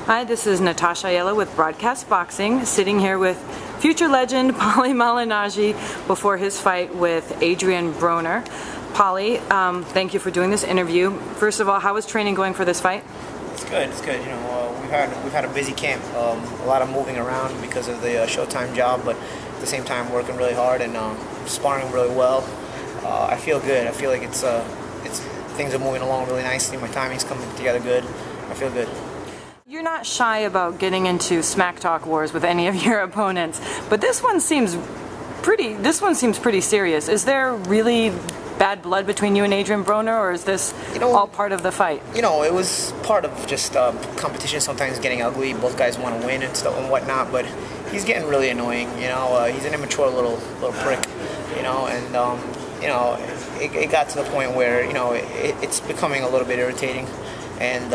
Hi, this is Natasha Aiello with Broadcast Boxing, sitting here with future legend Paulie Malignaggi before his fight with Adrien Broner. Paulie, thank you for doing this interview. First of all, how is training going for this fight? It's good. It's good. We've had a busy camp, a lot of moving around because of the Showtime job, but at the same time working really hard and sparring really well. I feel good. I feel like it's things are moving along really nicely. My timing's coming together good. I feel good. You're not shy about getting into smack talk wars with any of your opponents, but this one seems pretty serious. Is there really bad blood between you and Adrien Broner, or is this all part of the fight? It was part of just competition sometimes getting ugly. Both guys want to win and stuff and whatnot, but he's getting really annoying. He's an immature little prick. It got to the point where it's becoming a little bit irritating, and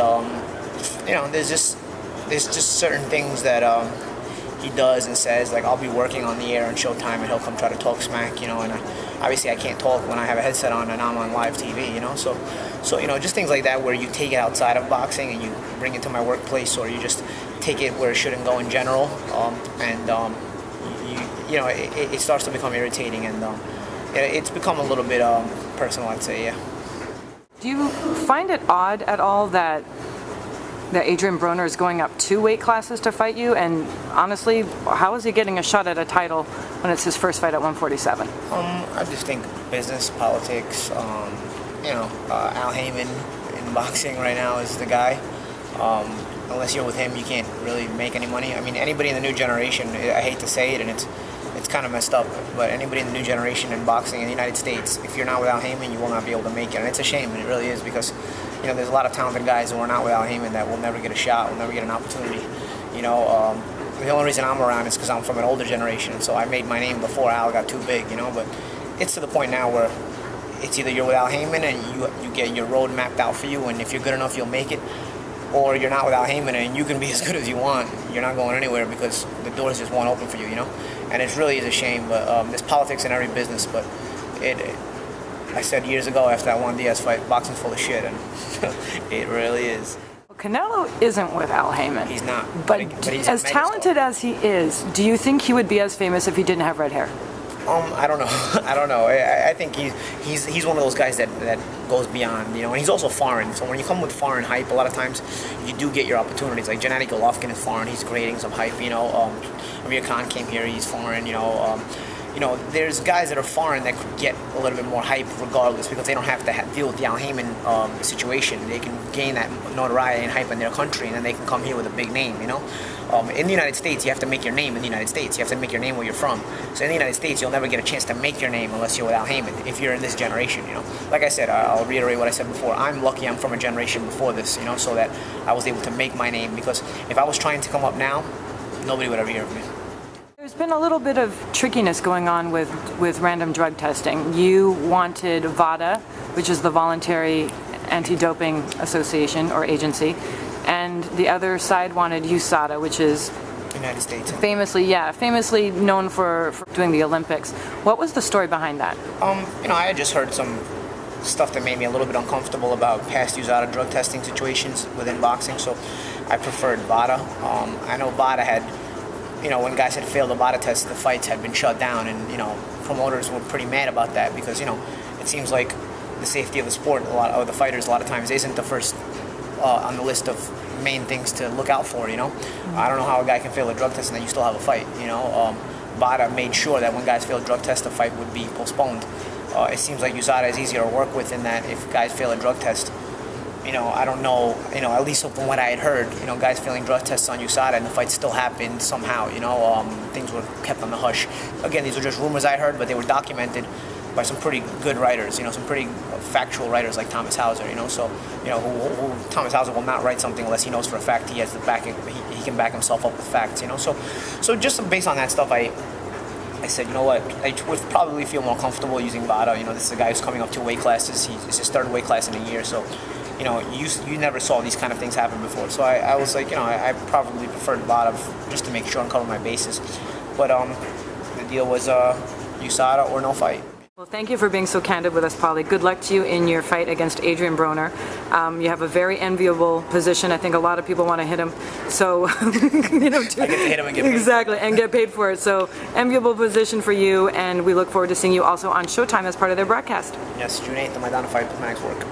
there's just certain things that he does and says. Like, I'll be working on the air on Showtime and he'll come try to talk smack, and obviously I can't talk when I have a headset on and I'm on live TV, so just things like that where you take it outside of boxing and you bring it to my workplace, or you just take it where it shouldn't go in general, it starts to become irritating, and it's become a little bit personal, I'd say, yeah. Do you find it odd at all that Adrien Broner is going up 2 weight classes to fight you? And honestly, how is he getting a shot at a title when it's his first fight at 147? I just think business, politics, Al Haman in boxing right now is the guy. Unless you're with him, you can't really make any money. I mean, anybody in the new generation, I hate to say it, and it's kind of messed up, but anybody in the new generation in boxing in the United States, if you're not with Al Haman, you will not be able to make it. And it's a shame, and it really is, because there's a lot of talented guys who are not with Al Haman that will never get a shot, will never get an opportunity. The only reason I'm around is because I'm from an older generation, so I made my name before Al got too big, but it's to the point now where it's either you're with Al Haman and you get your road mapped out for you, and if you're good enough, you'll make it, or you're not with Al Haman and you can be as good as you want. You're not going anywhere because the doors just won't open for you, And it really is a shame, but there's politics in every business, but I said years ago after that Juan Diaz fight, boxing's full of shit, and it really is. Well, Canelo isn't with Al Haman. He's not. But he's as talented as he is, do you think he would be as famous if he didn't have red hair? I don't know. I don't know. I think he's one of those guys that goes beyond, and he's also foreign. So when you come with foreign hype, a lot of times you do get your opportunities. Like Gennady Golovkin is foreign. He's creating some hype. Amir Khan came here. He's foreign. There's guys that are foreign that could get a little bit more hype regardless, because they don't have to deal with the Al Haman situation. They can gain that notoriety and hype in their country, and then they can come here with a big name, In the United States, you have to make your name in the United States. You have to make your name where you're from. So in the United States, you'll never get a chance to make your name unless you're with Al Haman, if you're in this generation, Like I said, I'll reiterate what I said before. I'm lucky I'm from a generation before this, so that I was able to make my name, because if I was trying to come up now, nobody would ever hear of me. There's been a little bit of trickiness going on with random drug testing. You wanted VADA, which is the Voluntary Anti-Doping Association or agency, and the other side wanted USADA, which is United States. Famously known for doing the Olympics. What was the story behind that? I had just heard some stuff that made me a little bit uncomfortable about past USADA drug testing situations within boxing, so I preferred VADA. I know VADA had, when guys had failed the VADA test, the fights had been shut down, and promoters were pretty mad about that, because it seems like the safety of the sport, a lot of the fighters, a lot of times isn't the first on the list of main things to look out for. I don't know how a guy can fail a drug test and then you still have a fight. VADA made sure that when guys fail a drug test, the fight would be postponed. It seems like USADA is easier to work with in that if guys fail a drug test, I don't know, at least from what I had heard, guys failing drug tests on USADA and the fight still happened somehow, things were kept on the hush. Again, these were just rumors I heard, but they were documented by some pretty good writers, some pretty factual writers like Thomas Hauser, who Thomas Hauser will not write something unless he knows for a fact he has the backing, he can back himself up with facts, So just based on that stuff, I said, you know what, I would probably feel more comfortable using VADA. This is a guy who's coming up 2 weight classes. It's his 3rd weight class in a year, so you never saw these kind of things happen before. So I was like, I probably preferred VADA just to make sure and cover my bases. But the deal was USADA or no fight. Well, thank you for being so candid with us, Paulie. Good luck to you in your fight against Adrien Broner. You have a very enviable position. I think a lot of people want to hit him. So, you know, I get to hit him and get paid. Exactly, and get paid for it. So, enviable position for you, and we look forward to seeing you also on Showtime as part of their broadcast. Yes, June 8th, the Maidana fight with Max Work.